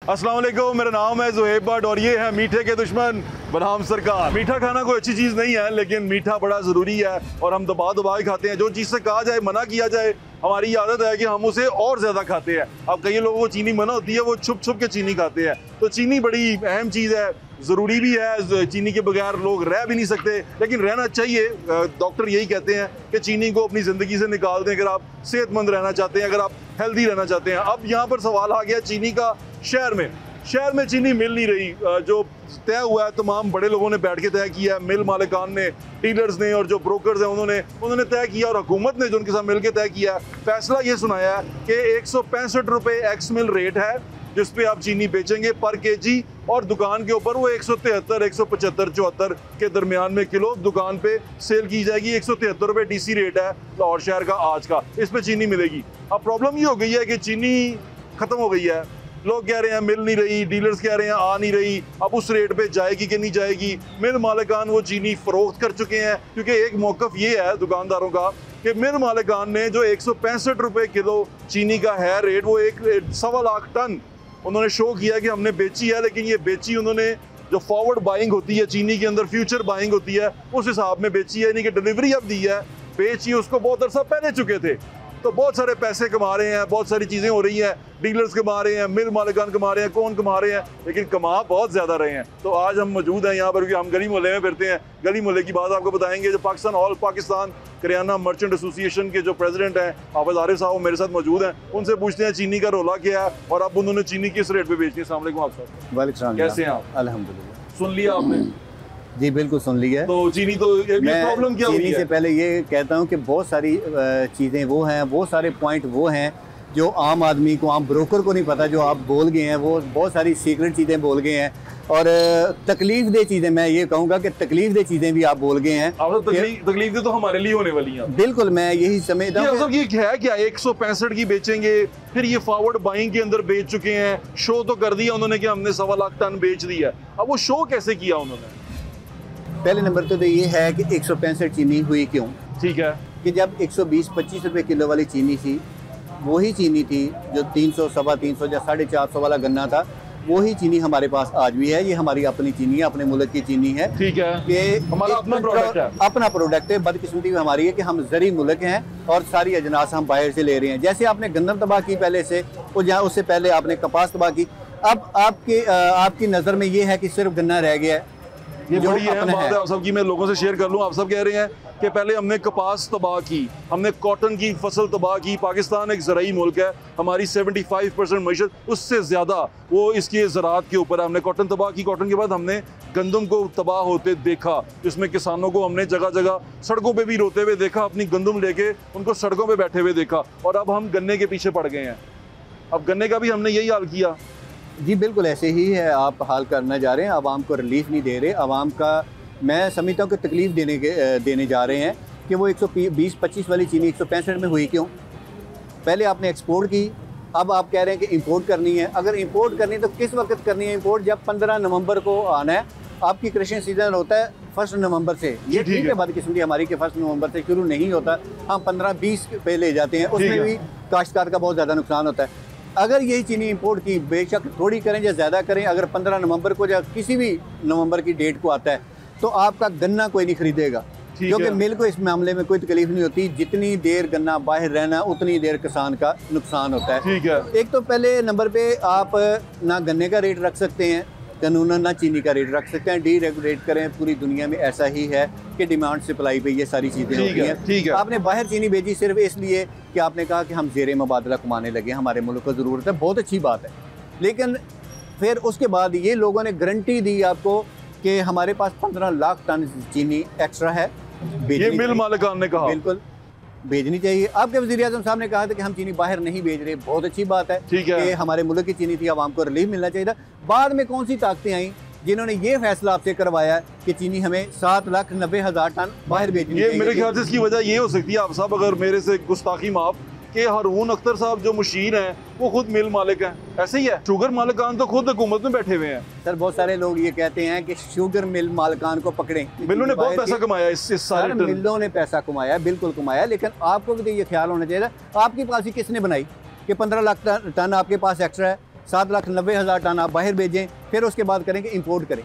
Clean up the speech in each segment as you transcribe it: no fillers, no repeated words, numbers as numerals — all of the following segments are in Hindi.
अस्सलाम वालेकुम, मेरा नाम है ज़ुहैब भट्ट और ये है मीठे के दुश्मन बनाम सरकार। मीठा खाना कोई अच्छी चीज़ नहीं है, लेकिन मीठा बड़ा ज़रूरी है और हम दबा दबा के खाते हैं। जो चीज़ से कहा जाए, मना किया जाए, हमारी आदत है कि हम उसे और ज़्यादा खाते हैं। अब कई लोगों को चीनी मना होती है, वो छुप छुप के चीनी खाते हैं। तो चीनी बड़ी अहम चीज़ है, ज़रूरी भी है। चीनी के बगैर लोग रह भी नहीं सकते, लेकिन रहना चाहिए। डॉक्टर यही कहते हैं कि चीनी को अपनी ज़िंदगी से निकाल दें अगर आप सेहतमंद रहना चाहते हैं, अगर आप हेल्दी रहना चाहते हैं। अब यहाँ पर सवाल आ गया चीनी का। शहर में चीनी मिल नहीं रही। जो तय हुआ है, तमाम बड़े लोगों ने बैठ के तय किया है, मिल मालिकान ने, डीलर्स ने और जो ब्रोकर्स हैं उन्होंने तय किया, और हुकूमत ने जो उनके साथ मिलकर तय किया है, फैसला ये सुनाया है कि 165 रुपये एक्स मिल रेट है जिस पे आप चीनी बेचेंगे पर केजी, और दुकान के ऊपर वो 173, 175, 74 के दरमियान में किलो दुकान पे सेल की जाएगी। 173 रुपये डीसी रेट है लाहौर शहर का आज का, इस पे चीनी मिलेगी। अब प्रॉब्लम ये हो गई है कि चीनी खत्म हो गई है। लोग कह रहे हैं मिल नहीं रही, डीलर्स कह रहे हैं आ नहीं रही। अब उस रेट पे जाएगी कि नहीं जाएगी? मिल मालिकान वो चीनी फरोख्त कर चुके हैं, क्योंकि एक मौकफ ये है दुकानदारों का कि मिल मालिकान ने जो 165 रुपये किलो चीनी का है रेट, वो 1.25 लाख टन उन्होंने शो किया कि हमने बेची है। लेकिन ये बेची उन्होंने जो फॉरवर्ड बाइंग होती है चीनी के अंदर, फ्यूचर बाइंग होती है, उस हिसाब में बेची है, यानी कि डिलीवरी अब दी है। बेची उसको बहुत अरसा पहले चुके थे, तो बहुत सारे पैसे कमा रहे हैं, बहुत सारी चीज़ें हो रही हैं। डीलर्स कमा रहे हैं, मिल मालिकान कमा रहे हैं, कौन कमा रहे हैं, लेकिन कमा बहुत ज़्यादा रहे हैं। तो आज हम मौजूद हैं यहाँ पर, क्योंकि हम गली मोहल्ले में फिरते हैं। गली मोहल्ले की बात आपको बताएंगे। जो all Pakistan kirana merchant association के जो प्रेसिडेंट हैं हाफिज आरिफ साहब, मेरे साथ मौजूद हैं। उनसे पूछते हैं चीनी का रोला क्या है और अब उन्होंने चीनी किस रेट पर बेचनी है। अस्सलाम वालेकुम आप साहब। वालेकुम, कैसे हैं आप? अल्हम्दुलिल्लाह। सुन लिया आपने? जी बिल्कुल सुन लिया। तो चीनी तो प्रॉब्लम क्या चीनी हुई से है? पहले ये कहता हूँ कि बहुत सारी चीज़ें वो हैं, बहुत सारे पॉइंट वो हैं जो आम आदमी को, आम ब्रोकर को नहीं पता, जो आप बोल गए हैं। वो बहुत सारी सीक्रेट चीज़ें बोल गए हैं और तकलीफ दे चीज़ें, मैं ये कहूँगा कि तकलीफ दे चीज़ें भी आप बोल गए हैं। तकलीफ दे तो हमारे लिए होने वाली हैं। बिल्कुल, मैं यही समझता हूँ। ये है क्या 165 की बेचेंगे, फिर ये फॉरवर्ड बाइंग के अंदर बेच चुके हैं। शो तो कर दिया उन्होंने कि हमने 1.25 लाख टन बेच दिया। अब वो शो कैसे किया उन्होंने? पहले नंबर तो ये है कि 165 चीनी हुई क्यों? ठीक है कि जब 120-25 रुपये किलो वाली चीनी थी, वही चीनी थी जो 300, 350 या 450 वाला गन्ना था, वही चीनी हमारे पास आज भी है। ये हमारी अपनी चीनी है, अपने मुल्क की चीनी है। ठीक है, ये हमारा अपना प्रोडक्ट है। अपना प्रोडक्ट है। बदकिस्मती हमारी है कि हम ज़री मुल्क हैं और सारी अजनास हम बाहर से ले रहे हैं। जैसे आपने गंदम तबाह की पहले से, और जहाँ उससे पहले आपने कपास तबाह की। अब आपकी नज़र में ये है कि सिर्फ गन्ना रह गया है। ये बड़ी अहम बात है आप सबकी, मैं लोगों से शेयर कर लूँ। आप सब कह रहे हैं कि पहले हमने कपास तबाह की, हमने कॉटन की फसल तबाह की। पाकिस्तान एक ज़राई मुल्क है, हमारी 75% मईशत उससे ज़्यादा वो इसकी ज़राअत के ऊपर है। हमने कॉटन तबाह की, कॉटन के बाद हमने गंदम को तबाह होते देखा, जिसमें किसानों को हमने जगह जगह सड़कों पे भी रोते हुए देखा, अपनी गंदम लेके उनको सड़कों पे बैठे हुए देखा। और अब हम गन्ने के पीछे पड़ गए हैं। अब गन्ने का भी हमने यही हाल किया। जी बिल्कुल ऐसे ही है, आप हाल करना जा रहे हैं। आवाम को रिलीफ नहीं दे रहे। आवाम का मैं समझता हूँ कि तकलीफ देने जा रहे हैं कि वो 120-25 वाली चीनी 165 में हुई क्यों? पहले आपने एक्सपोर्ट की, अब आप कह रहे हैं कि इंपोर्ट करनी है। अगर इंपोर्ट करनी है तो किस वक्त करनी है इंपोर्ट? जब 15 नवंबर को आना है। आपकी क्रशिंग सीजन होता है 1 नवंबर से। ये ठीक है, बदकिस्मती हमारी कि 1 नवंबर से शुरू नहीं होता, हम 15-20 पे ले जाते हैं। उसमें भी काश्तकार का बहुत ज़्यादा नुकसान होता है। अगर यही चीनी इंपोर्ट की, बेशक थोड़ी करें या ज़्यादा करें, अगर 15 नवंबर को या किसी भी नवंबर की डेट को आता है तो आपका गन्ना कोई नहीं खरीदेगा, क्योंकि मिल को इस मामले में कोई तकलीफ नहीं होती। जितनी देर गन्ना बाहर रहना उतनी देर किसान का नुकसान होता है। ठीक है। एक तो पहले नंबर पे आप ना गन्ने का रेट रख सकते हैं कानूनन, ना चीनी का रेट रख सकते हैं। डीरेगुलेट करें, पूरी दुनिया में ऐसा ही है कि डिमांड सप्लाई पे ये सारी चीज़ें होती हैं। ठीक है। आपने बाहर चीनी भेजी सिर्फ इसलिए कि आपने कहा कि हम ज़ेर मुबादला कमाने लगे, हमारे मुल्क को ज़रूरत है। बहुत अच्छी बात है, लेकिन फिर उसके बाद ये लोगों ने गारंटी दी आपको कि हमारे पास 15 लाख टन चीनी एक्स्ट्रा है। ये मिल मालिकान ने कहा। बिल्कुल भेजनी चाहिए। आपके वज़ीर-ए-आज़म साहब ने कहा था कि हम चीनी बाहर नहीं भेज रहे। बहुत अच्छी बात है कि हमारे मुल्क की चीनी थी, आवाम को रिलीफ मिलना चाहिए था। बाद में कौन सी ताकतें आई जिन्होंने ये फैसला आपसे करवाया कि चीनी हमें 7,90,000 टन बाहर भेजनी चाहिए? मेरे ख्याल से इसकी वजह ये हो सकती है, आप साहब अगर मेरे से गुस्ताखी माफ, कि हारून अख्तर साहब जो मुशीर हैं वो खुद मिल मालिक हैं। ऐसे ही है, शुगर मालिकान तो खुद हुकूमत में बैठे हुए हैं। सर बहुत सारे लोग ये कहते हैं कि शुगर मिल मालिकान को पकड़े। मिलों ने बहुत पैसा कमाया इस सारे मिलों ने पैसा कमाया, बिल्कुल कमाया, लेकिन आपको भी तो ये ख्याल होना चाहिए। आपकी पॉलिसी किसने बनाई कि 15 लाख टन आपके पास एक्स्ट्रा है? 7,90,000 टन आप बाहर भेजें, फिर उसके बाद करेंगे इंपोर्ट करें।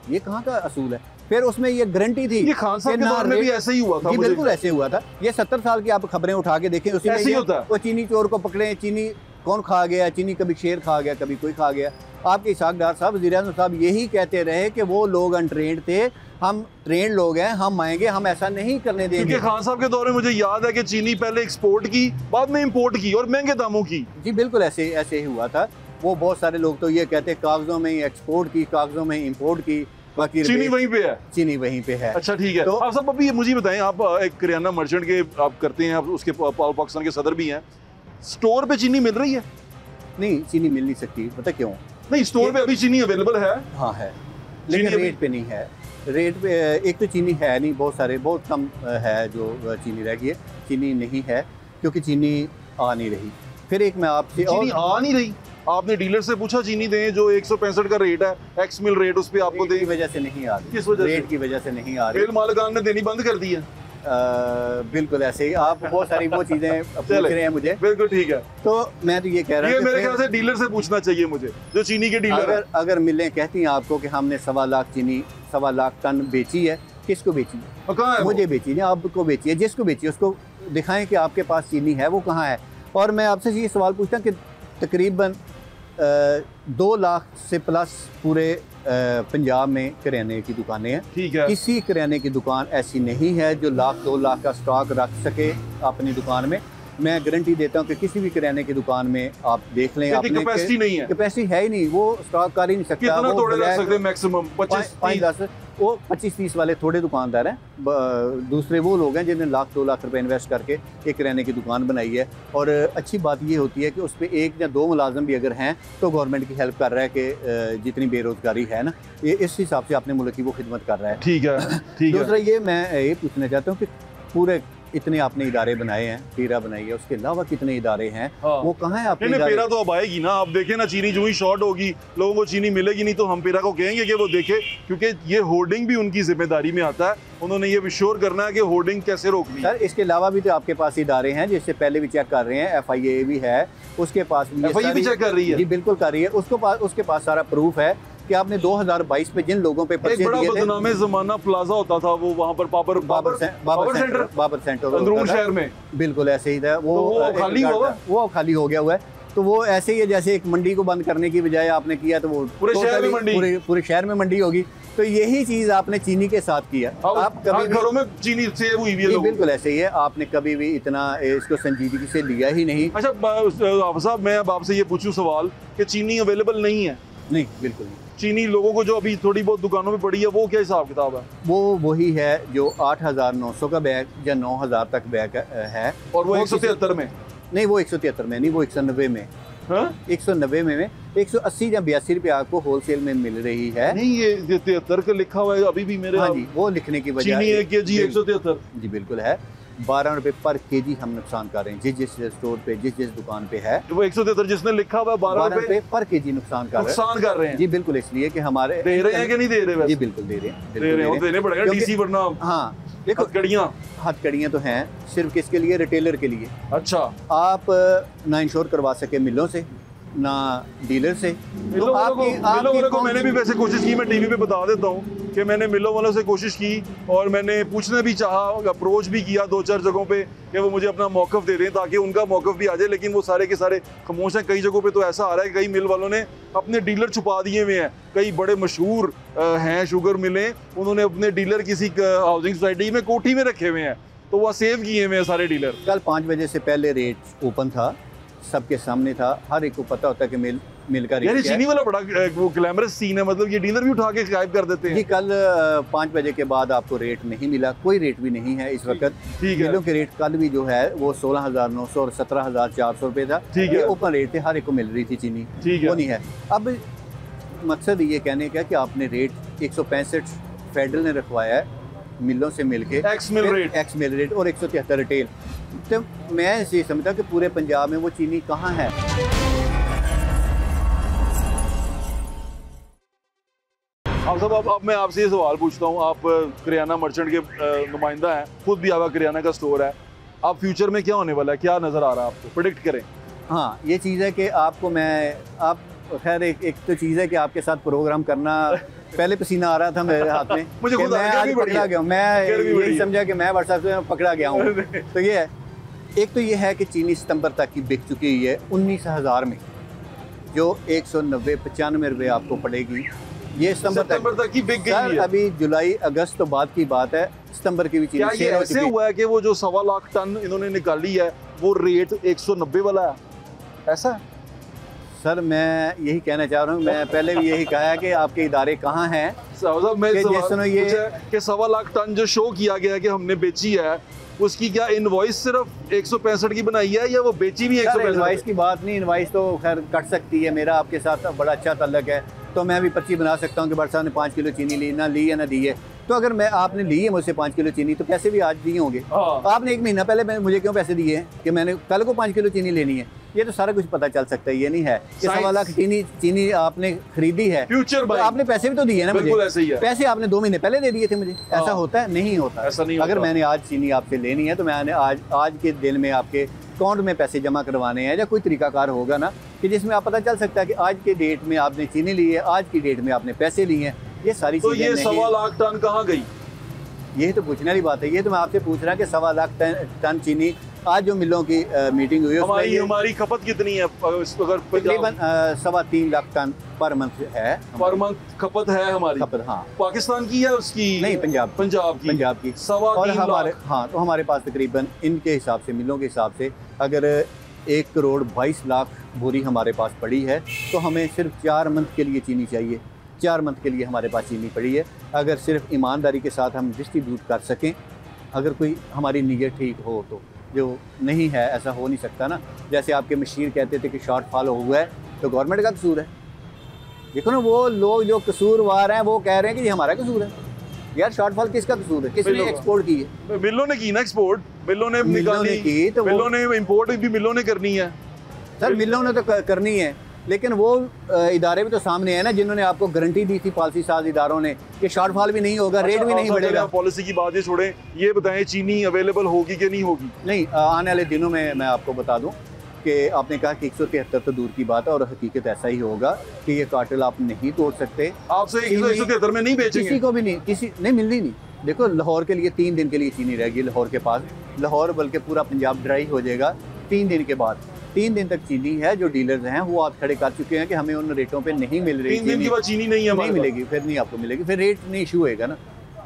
ये कहाँ का असूल है? फिर उसमें ये गारंटी थी, ये खान साहब के दौर में भी ऐसे ही हुआ था। जी बिल्कुल ऐसे हुआ था। ये 70 साल की आप खबरें उठा के देखें, उसी में वो चीनी चोर को पकड़े, चीनी कौन खा गया, चीनी कभी शेर खा गया, कभी कोई खा गया। आपके इसहाक डार साहब, वज़ीर-ए-आज़म साहब यही कहते रहे कि वो लोग अनट्रेंड थे, हम ट्रेंड लोग हैं, हम आएंगे, हम ऐसा नहीं करने देंगे। क्योंकि खान साहब के दौर में मुझे याद है कि चीनी पहले एक्सपोर्ट की, बाद में इंपोर्ट की और महंगे दामों की। जी बिल्कुल ऐसे ही हुआ था। वो बहुत सारे लोग तो ये कहते हैं कागजों में ही एक्सपोर्ट की, कागजों में इंपोर्ट की, बाकी चीनी वहीं पे है। चीनी वहीं पे है। अच्छा ठीक है। तो आप सब अभी मुझे बताएं, आप एक किराना मर्चेंट के आप करते हैं, आप उसके पाकिस्तान के सदर भी हैं, स्टोर पे चीनी मिल रही है? नहीं, चीनी मिल नहीं सकती, पता क्यों? नहीं, स्टोर पे अभी चीनी अवेलेबल है। हाँ है, लेकिन रेट पे नहीं है। रेट पे एक तो चीनी है नहीं, बहुत कम है जो चीनी रह गई है। चीनी नहीं है क्योंकि चीनी आ नहीं रही। फिर एक मैं आपसे चीनी आ नहीं रही, आपने डीलर से पूछा चीनी दें जो 165 का रेट है, एक्स मिल रेट, उस पे आपको रेट की वजह से नहीं आ रही। किस वजह से? रेट की वजह से नहीं आ रही। रेल मालिकान ने देनी बंद कर दी है। बिल्कुल ऐसे ही आप बहुत सारी वो चीजें पूछ रहे हैं मुझे। बिल्कुल ठीक है। तो मैं तो ये कह रहा हूँ, मेरे ख्याल से डीलर से पूछना चाहिए मुझे, जो चीनी के डीलर अगर मिलें कहती हैं आपको कि हमने 1.25 लाख चीनी 1.25 लाख टन बेची है, किसको बेची है? कहाँ है? मुझे बेची नहीं, आपको बेची है। जिसको बेची है उसको दिखाएं कि आपके पास चीनी है, वो कहाँ है। और मैं आपसे ये सवाल पूछता हूँ कि तकरीबन 2 लाख से प्लस पूरे पंजाब में किराने की दुकानें हैं। ठीक है। किसी किराने की दुकान ऐसी नहीं है जो 1-2 लाख का स्टॉक रख सके अपनी दुकान में। मैं गारंटी देता हूँ कि किसी भी किराने की दुकान में आप देख लें, अपने कैपेसिटी नहीं है, कैपेसिटी है ही नहीं, वो स्टॉक कर ही नहीं सकता। कितना तोड़े रख सकते हैं? मैक्सिमम 5-10, वो 25-30 वाले थोड़े दुकानदार हैं। दूसरे वो लोग हैं जिन्हें 1-2 लाख रुपए इन्वेस्ट करके एक किराने की दुकान बनाई है। और अच्छी बात ये होती है कि उस पर 1 या 2 मुलाजम भी अगर हैं तो गवर्नमेंट की हेल्प कर रहा है कि जितनी बेरोजगारी है ना, ये इस हिसाब से अपने मुल्क की वो खिदमत कर रहा है। ठीक है, ठीक है। दूसरा ये मैं ये पूछना चाहता हूँ कि पूरे इतने आपने इदारे बनाए हैं, पीरा बनाई है, उसके अलावा कितने इदारे हैं? हाँ। वो कहाँ है आपके? पेरा तो अब आएगी ना। आप देखें ना, चीनी जो ही शॉर्ट होगी, लोगों को चीनी मिलेगी नहीं, तो हम पेरा को कहेंगे कि वो देखे, क्योंकि ये होर्डिंग भी उनकी जिम्मेदारी में आता है। उन्होंने ये विश्योर करना है कि होर्डिंग कैसे रोकनी है। सर इसके अलावा भी तो आपके पास इदारे हैं, जिससे पहले भी चेक कर रहे हैं, FIA भी है, उसके पास भी FIA भी चेक कर रही है। जी बिल्कुल कर रही है। उसके पास सारा प्रूफ है कि आपने 2022 में जिन लोगों पे एक बड़ा बदनामे ज़माना प्लाजा होता था, वो वहाँ पर बाबर सेंटर अंदरून शहर में, बिल्कुल ऐसे ही था। वो खाली हो गया हुआ है। तो वो ऐसे ही है जैसे एक मंडी को बंद करने की बजाय आपने किया तो वो पूरे शहर में मंडी होगी। तो यही चीज आपने चीनी के साथ किया। आप कभी घरों में चीनी सेव हुई है? बिल्कुल ऐसे ही है। आपने कभी भी इतना इसको संजीदगी से लिया ही नहीं। अच्छा साहब, मैं अब आपसे ये पूछूं सवाल कि चीनी अवेलेबल नहीं है? नहीं, बिल्कुल नहीं। चीनी लोगों को जो अभी थोड़ी बहुत दुकानों में पड़ी है, वो क्या हिसाब किताब है? वो वही है जो 8,900 का बैग या 9,000 तक बैग है। और वो 173 में नहीं, वो 173 में नहीं, वो 190 में। 190 में 180 या 82 रुपये आपको होलसेल में मिल रही है। नहीं, ये 73 का लिखा हुआ है अभी भी मेरे। हाँ जी, वो लिखने की वजह चीनी 1 kg 173 जी बिल्कुल है। 12 रुपये पर केजी हम नुकसान कर रहे हैं जिस स्टोर पे, जिस दुकान पे है। वो 173 जिसने लिखा हुआ है 12 रुपये पर केजी नुकसान कर रहे हैं जी बिल्कुल। इसलिए कि हमारे दे रहे हैं कि नहीं दे रहे? जी बिल्कुल दे रहे हैं, देने पड़ेगा डीसी, वरना। हाँ देखो, हथकड़ियाँ तो हैं सिर्फ किसके लिए? रिटेलर के लिए। अच्छा, आप ना इंश्योर करवा सके मिलों से, ना डीलर से। मिलों वालों को मैंने भी वैसे कोशिश की, मैं टीवी पे बता देता हूँ कि मैंने मिलों वालों से कोशिश की और मैंने पूछना भी चाहा, अप्रोच भी किया 2-4 जगहों पे कि वो मुझे अपना मौक़िफ़ दे दें ताकि उनका मौक़िफ़ भी आ जाए, लेकिन वो सारे के सारे खामोश हैं। कई जगहों पे तो ऐसा आ रहा है कि कई मिल वालों ने अपने डीलर छुपा दिए हुए हैं। कई बड़े मशहूर हैं शुगर मिलें, उन्होंने अपने डीलर किसी हाउसिंग सोसाइटी में कोठी में रखे हुए हैं, तो वह सेव किए हुए हैं सारे डीलर। कल 5 बजे से पहले रेट ओपन था, सबके सामने था, हर एक को पता होता है कि मिल का रेट। चीनी वाला बड़ा वो ग्लैमरस सीन है, मतलब ये डीलर भी उठा के गायब कर देते हैं। जी, कल 5 बजे के बाद आपको रेट नहीं मिला, कोई रेट भी नहीं है इस वक्त। मिलों के रेट कल भी जो है वो 16,900 और 17,400 रुपये था। ये ओपन रेट थे, हर एक को मिल रही थी चीनी, वो नहीं है। अब मकसद ये कहने का कि आपने रेट 165 फेडरल ने रखवाया है मिलों से मिलके, एक्स मिल रेट और 173 रिटेल। तो मैं ऐसे समझता कि पूरे पंजाब में वो चीनी कहाँ है। आप सब, अब मैं आपसे ये सवाल पूछता हूँ, आप किराना मर्चेंट के नुमाइंदा हैं, खुद भी आपका किराना का स्टोर है, आप फ्यूचर में क्या होने वाला है, क्या नज़र आ रहा है आपको, प्रेडिक्ट करें? हाँ, ये चीज़ है कि आपको आप खैर एक तो चीज़ है कि आपके साथ प्रोग्राम करना, पहले पसीना आ रहा था मेरे हाथ में मुझे कि खुद मैं आज पकड़ा गया हूँ, मैं यही समझा कि मैं व्हाट्सएप से पकड़ा गया हूँ। तो ये है, एक तो ये है कि चीनी सितंबर तक की बिक चुकी हुई है 19,000 में, जो 190-95 रुपये आपको पड़ेगी। ये सितंबर तक की बिक गई है। अभी जुलाई अगस्त तो बाद की बात है, सितंबर की भी चीनी क्या ये ऐसे हुआ है कि वो जो 1.25 लाख टन इन्होंने निकाली है वो रेट 190 वाला है, ऐसा है? सर मैं यही कहना चाह रहा हूँ, मैं पहले भी यही कहा है कि आपके इदारे कहाँ हैं मैं कि जिसने ये कि 1.25 लाख टन जो शो किया गया है कि हमने बेची है, उसकी क्या इनवॉइस सिर्फ 165 की बनाई है या वो बेची भी 165? इनवॉइस की बात नहीं, इनवॉइस तो खैर कट सकती है, मेरा आपके साथ बड़ा अच्छा ताल्लुक है, तो मैं भी पर्ची बना सकता हूँ कि बट साहब ने 5 किलो चीनी ली, ना ली है ना दी है। तो अगर मैं आपने ली है मुझसे 5 किलो चीनी, तो पैसे भी आज दिए होंगे। आपने 1 महीना पहले मुझे क्यों पैसे दिए हैं कि मैंने कल को 5 किलो चीनी लेनी है? ये तो सारा कुछ पता चल सकता है। ये नहीं है कि 1.25 लाख चीनी आपने खरीदी है, फ्यूचर तो आपने पैसे भी तो दिए ना मुझे। ऐसे ही है। पैसे आपने 2 महीने पहले दे दिए थे मुझे, ऐसा होता है? नहीं होता। ऐसा नहीं अगर होता। मैंने आज चीनी आपसे लेनी है तो मैंने आज के दिन में आपके अकाउंट में पैसे जमा करवाने हैं, या कोई तरीकाकार होगा ना कि जिसमें आप पता चल सकता है कि आज के डेट में आपने चीनी ली है, आज की डेट में आपने पैसे लिए हैं। ये सारी तो चीजें ये 1.25 लाख टन कहाँ गई? यही तो पूछने वाली बात है। ये तो मैं आपसे पूछ रहा हूँ कि 1.25 लाख टन चीनी आज जो मिलों की मीटिंग हुई है, हमारी खपत कितनी है? तकरीबन 3.25 लाख टन पर मंथ है, पर मंथ खपत है हमारी। खपत, हाँ। पाकिस्तान की है उसकी? नहीं, पंजाब की। 3.25 हमारे, हाँ, तो हमारे पास तकरीबन इनके हिसाब से, मिलों के हिसाब से, अगर 1 करोड़ 22 लाख बोरी हमारे पास पड़ी है, तो हमें सिर्फ 4 मंथ के लिए चीनी चाहिए। 4 मंथ के लिए हमारे पास चीनी पड़ी है। अगर सिर्फ ईमानदारी के साथ हम डिस्ट्रीब्यूट कर सकें, अगर कोई हमारी नीयत ठीक हो, तो जो नहीं है ऐसा हो नहीं सकता ना। जैसे आपके मशीर कहते थे कि शॉर्टफॉल हुआ है, तो गवर्नमेंट का कसूर है। देखो ना, वो लोग जो कसूरवार हैं वो कह रहे हैं कि ये हमारा कसूर है। यार शॉर्टफॉल किसका कसूर है? किसने एक्सपोर्ट की है? मिलों ने की ना एक्सपोर्ट, मिलों ने की, तो मिलों ने इंपोर्ट भी मिलों ने करनी है। सर मिलों ने तो करनी है, लेकिन वो इदारे भी तो सामने है ना जिन्होंने आपको गारंटी दी थी, पॉलिसी साज इदारों ने, कि शॉर्टफॉल भी नहीं होगा, रेट भी नहीं बढ़ेगा। पॉलिसी की बात ही छोड़ें, ये बताएं चीनी अवेलेबल होगी कि नहीं होगी? नहीं, आने वाले दिनों में मैं आपको बता दूं कि आपने कहा कि 173 तो दूर की बात है, और हकीकत ऐसा ही होगा कि ये कार्टेल आप नहीं तोड़ सकते। आपसे 173 में नहीं बेचेंगे? किसी को भी नहीं, किसी नहीं मिलनी नहीं। देखो लाहौर के लिए 3 दिन के लिए चीनी रहेगी लाहौर के पास, लाहौर बल्कि पूरा पंजाब ड्राई हो जाएगा 3 दिन के बाद। 3 दिन तक चीनी है, जो डीलर्स हैं वो आप खड़े कर चुके हैं कि हमें उन रेटों पे नहीं मिल रही। 3 दिन के बाद चीनी नहीं मिलेगी, फिर नहीं आपको मिलेगी, फिर रेट नहीं इशू होएगा ना,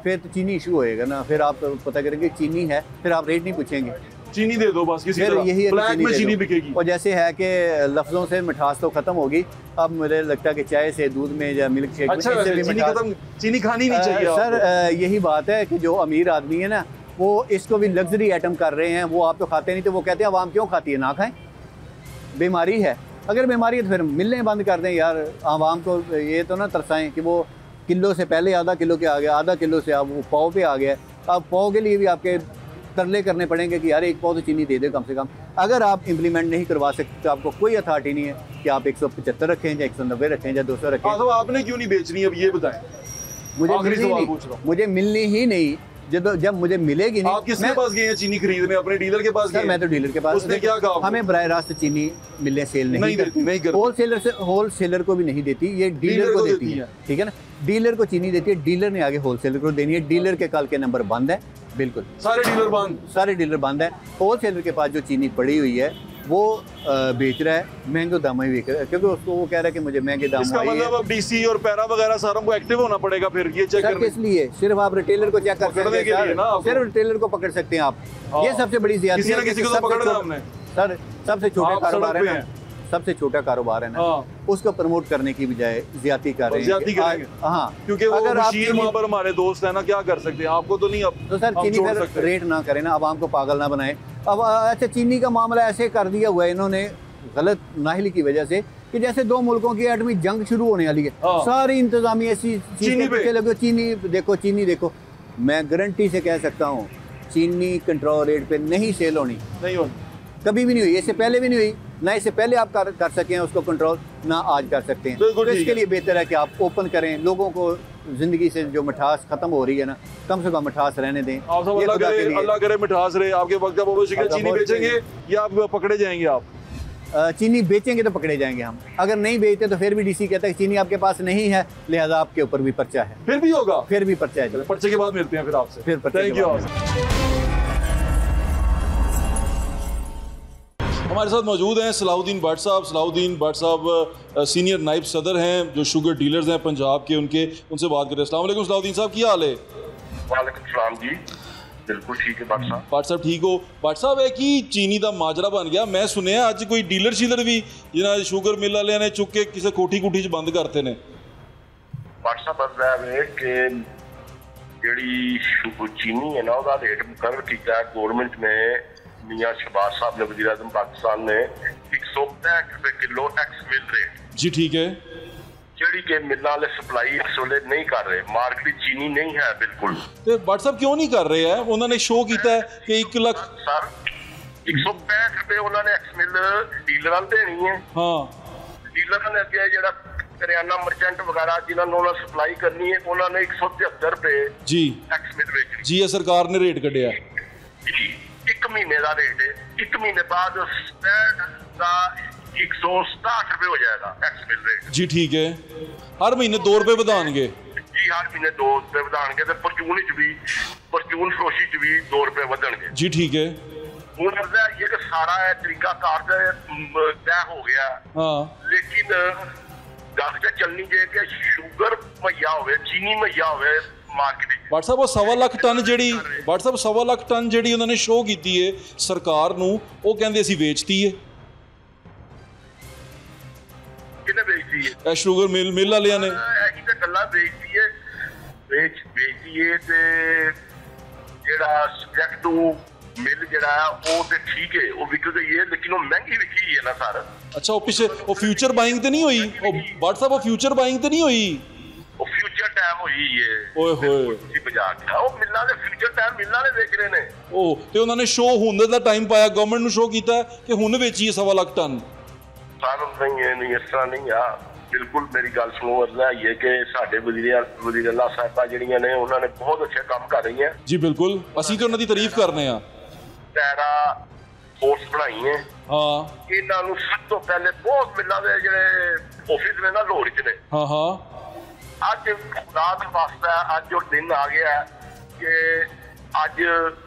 फिर तो चीनी इशू होएगा ना, फिर आप पता करेंगे चीनी है, फिर आप रेट नहीं पूछेंगे, चीनी दे दो बस, किसी तरह यही ब्लैक में चीनी बिकेगी। और जैसे है कि लफ्जों से मिठास तो खत्म होगी, अब मुझे लगता है कि चाय से, दूध में या मिल्क शेक में चीनी खानी नहीं चाहिए। सर यही बात है कि जो अमीर आदमी है ना, वो इसको भी लग्जरी आइटम कर रहे हैं। वो आप तो खाते नहीं, तो वो कहते हैं आवाम क्यों खाती है? ना खाएं, बीमारी है। अगर बीमारी है तो फिर मिलने बंद कर दें यार। आवाम को ये तो ना तरसाएं कि वो किलो से पहले आधा किलो के आ गया, आधा किलो से अब वो पाव पे आ गया। अब पाव के लिए भी आपके तरले करने पड़ेंगे कि यार 1 पाव तो चीनी दे दे कम से कम। अगर आप इम्प्लीमेंट नहीं करवा सकते तो आपको कोई अथॉरिटी नहीं है कि आप 175 रखें या 190 रखें या 200 रखें। तो आपने क्यों नहीं बेचनी? अब ये बताएं। मुझे मिलनी ही नहीं। जब मुझे मिलेगी नहीं। आप किसके पास गए हैं चीनी खरीदने? अपने डीलर के पास गए? मैं तो डीलर के पास। उसने क्या कहा? हमें बराह रास्त चीनी मिलें सेल नहीं करती। होलसेलर को भी नहीं देती, ये डीलर को देती है। ठीक है ना, डीलर को चीनी देती है, डीलर ने आगे होलसेलर को देनी है। डीलर के कल के नंबर बंद है, बिल्कुल सारे डीलर बंद है। होलसेलर के पास जो चीनी पड़ी हुई है वो बेच रहा है, महंगे दाम में बेच रहा है, क्योंकि उसको वो कह रहा है कि मुझे महंगे दाम में। इसका मतलब अब डीसी और पैरा वगैरह सारों को एक्टिव होना पड़ेगा फिर ये चेक करने। इसलिए सिर्फ आप रिटेलर को चेक कर सकते हैं, सिर्फ रिटेलर को पकड़ सकते हैं आप। ये सबसे बड़ी ज्यादती है। किसी को तो पकड़ना हमने। सर सबसे छोटा कारोबार है ना, सबसे छोटा कारोबार है ना, उसको प्रमोट करने की बजाय ज्यादती कर रहे हैं। हाँ, क्योंकि अगर आप वहाँ पर हमारे दोस्त है ना, क्या कर सकते हैं? आपको तो नहीं। अब तो सर चीनी पर रेट ना करें ना, अब आम को पागल ना बनाए। अब अच्छा, चीनी का मामला ऐसे कर दिया हुआ है इन्होंने गलत नाहिली की वजह से कि जैसे 2 मुल्कों की एटमी जंग शुरू होने वाली है। सारी इंतजामी ऐसी चीनी लगे। चीनी देखो, मैं गारंटी से कह सकता हूँ चीनी कंट्रोल रेट पे नहीं सेल होनी, कभी भी नहीं हुई। इससे पहले भी नहीं हुई, ना इससे पहले आप कर सके हैं उसको कंट्रोल, ना आज कर सकते हैं। तो इसके लिए बेहतर है कि आप ओपन करें, लोगों को जिंदगी से जो मिठास खत्म हो रही है ना, कम से कम मिठास रहने दें। अल्लाह करे मिठास रहे। आपके वक्त जब चीनी बेचेंगे या आप पकड़े जाएंगे? आप चीनी बेचेंगे तो पकड़े जाएंगे हम, अगर नहीं बेचते तो फिर भी डीसी कहता है कि चीनी आपके पास नहीं है, लिहाजा आपके ऊपर भी पर्चा है। फिर भी होगा? फिर भी पर्चा है। पर्चे के बाद मिलते हैं फिर आपसे। फिर पर्चे थैंक के यू। बाद। हमारे साथ मौजूद हैं सलाहुद्दीन भट्ट साहब। सलाहुद्दीन भट्ट साहब सीनियर नायब सदर हैं जो शुगर डीलर्स हैं पंजाब के, उनसे बात करें। अस्सलाम वालेकुम सलाहुद्दीन साहब, क्या हाल है? वालेकुम सलाम जी, बिल्कुल ठीक है भट्ट साहब। भट्ट साहब ठीक हो? भट्ट साहब है कि चीनी का माजरा बन गया, मैं सुनिया अज कोई डीलर शीलर भी जिन्हें शुगर मिल वाले ने चुक के किसी कोठी कुठी च बंद करते ने। भट्ट साहब बस कि जी चीनी है ना उसका रेट मुकर्रर किया गवर्नमेंट ने, मियाँ शहबाज साहब ने, वज़ीर आज़म पाकिस्तान ने 165 रुपए किलो एक्स मिल रेट। जी ठीक है। ਜਿਹੜੀ कि मिल वाले सप्लाई इस वे नहीं कर रहे, मार्केट चीनी नहीं है बिल्कुल। तो भट्ट साहब क्यों नहीं कर रहे हैं? उन्होंने शो किया है कि 1 लाख सर 165 रुपए उन्होंने एक्स मिल डीलर देनी है। हाँ, डीलर ने अगे जो करियाना मर्चेंट वगैरह जिन्होंने सप्लाई करनी है उन्होंने 173 रुपए जी एक्स मिल बेचनी जी, ये सरकार ने रेट कढ़िया जी। 1 महीने का रेट है, 1 महीने बाद 167 रुपए हो जाएगा एक्स मिल रेट जी। ठीक है, हर महीने 2 रुपए ਵਧਾਣਗੇ जी, हर महीने 2 रुपए ਵਧਾਣਗੇ ਤੇ परचून फरोशी च भी 2 रुपए ਵਧਣਗੇ जी। ठीक है, ਹੁਣ ਅਰਜ਼ਾ ਇਹ ਕਿ ਸਾਰਾ ਇਹ ਤਰੀਕਾ ਕਾਰ ਤੈਅ ਹੋ ਗਿਆ। हाँ ਲੇਕਿਨ ਗੱਲ ਤੇ ਚੱਲਣੀ ਜੇ ਕਿ ਸ਼ੂਗਰ ਮੁਹੱਈਆ ਹੋਵੇ, ਚੀਨੀ ਮੁਹੱਈਆ ਹੋਵੇ ਮਾਰਕੀਟ ਵਿੱਚ। भट्ट साहब वो 1.25 ਲੱਖ ਟਨ ਜਿਹੜੀ भट्ट साहब 1.25 ਲੱਖ ਟਨ ਜਿਹੜੀ ਉਹਨਾਂ ਨੇ ਸ਼ੋਅ ਕੀਤੀ ਹੈ ਸਰਕਾਰ ਨੂੰ, ਉਹ ਕਹਿੰਦੇ ਅਸੀਂ ਵੇਚਤੀ ਹੈ। ਕਿਹਨੇ ਵੇਚਦੀ ਹੈ? ਇਹ ਸ਼ੂਗਰ ਮਿਲ ਵਾਲਿਆਂ ਨੇ। ਇਹੀ ਤਾਂ ਗੱਲਾਂ ਵੇਚਦੀ ਹੈ, ਵੇਚਦੀ ਹੈ ਤੇ ਜਿਹੜਾ ਸਬਜੈਕਟ ਮਿਲ ਜਿਹੜਾ ਉਹ ਤੇ ਠੀਕ ਹੈ, ਉਹ ਵਿਕ ਗਈ ਹੈ, ਲੇਕਿਨ ਉਹ ਮਹਿੰਗੀ ਵਿਕੀ ਹੈ ਨਾ ਸਰ। ਅੱਛਾ, ਉਹ ਪਿੱਛੇ ਉਹ ਫਿਊਚਰ ਬਾਇੰਗ ਤੇ ਨਹੀਂ ਹੋਈ? ਉਹ ਭट्ट साहब ਉਹ ਫਿਊਚਰ ਬਾਇੰਗ ਤੇ ਨਹੀਂ ਹੋਈ? ਉਹ ਫਿਊਚਰ ਟਾਈਮ ਹੋਈ ਹੈ। ਓਏ ਹੋਏ, ਤੁਸੀਂ ਬਾਜ਼ਾਰ ਗਿਆ ਉਹ ਮਿਲਾਂ ਦੇ ਫਿਊਚਰ ਟਾਈਮ ਮਿਲਾਂ ਦੇ ਵੇਚ ਰਹੇ ਨੇ। ਉਹ ਤੇ ਉਹਨਾਂ ਨੇ ਸ਼ੋਅ ਹੁਣ ਦਾ ਟਾਈਮ ਪਾਇਆ, ਗਵਰਨਮੈਂਟ ਨੂੰ ਸ਼ੋਅ ਕੀਤਾ ਕਿ ਹੁਣ ਵੇਚੀਏ 1.25 ਲੱਖ ਟਨ। ਸਾਨੂੰ ਨਹੀਂ ਇਸ ਤਰ੍ਹਾਂ ਨਹੀਂ ਆ, ਬਿਲਕੁਲ ਮੇਰੀ ਗੱਲ ਸੁਣੋ। ਅਰਜ਼ਾ ਹੈ ਕਿ ਸਾਡੇ ਵਜ਼ੀਰ ਅੱਲਾ ਸਾਹਿਬਾ ਜਿਹੜੀਆਂ ਨੇ ਉਹਨਾਂ ਨੇ ਬਹੁਤ ਅੱਛੇ ਕੰਮ ਕਰ ਰਹੀਆਂ ਜੀ। ਬਿਲਕੁਲ, ਅਸੀਂ ਤੇ ਉਹਨਾਂ ਦੀ ਤਾਰੀਫ ਕਰਨੇ ਆ। ਪੈਰਾ ਫੋਰਸ ਬਣਾਈ ਹੈ। ਹਾਂ, ਇਹਨਾਂ ਨੂੰ ਸਭ ਤੋਂ ਪਹਿਲੇ ਬਹੁਤ ਮਿਲਾਂ ਦੇ ਜਿਹੜੇ ਆਫਿਸ ਨੇ ਨਾ ਲਾਹੌਰ 'ਚ ਨੇ। ਹਾਂ ਹਾਂ, ਅੱਜ ਖੁਦਾ ਦਾ ਵਾਸਤਾ ਅੱਜ ਉਹ ਦਿਨ ਆ ਗਿਆ ਕਿ ਅੱਜ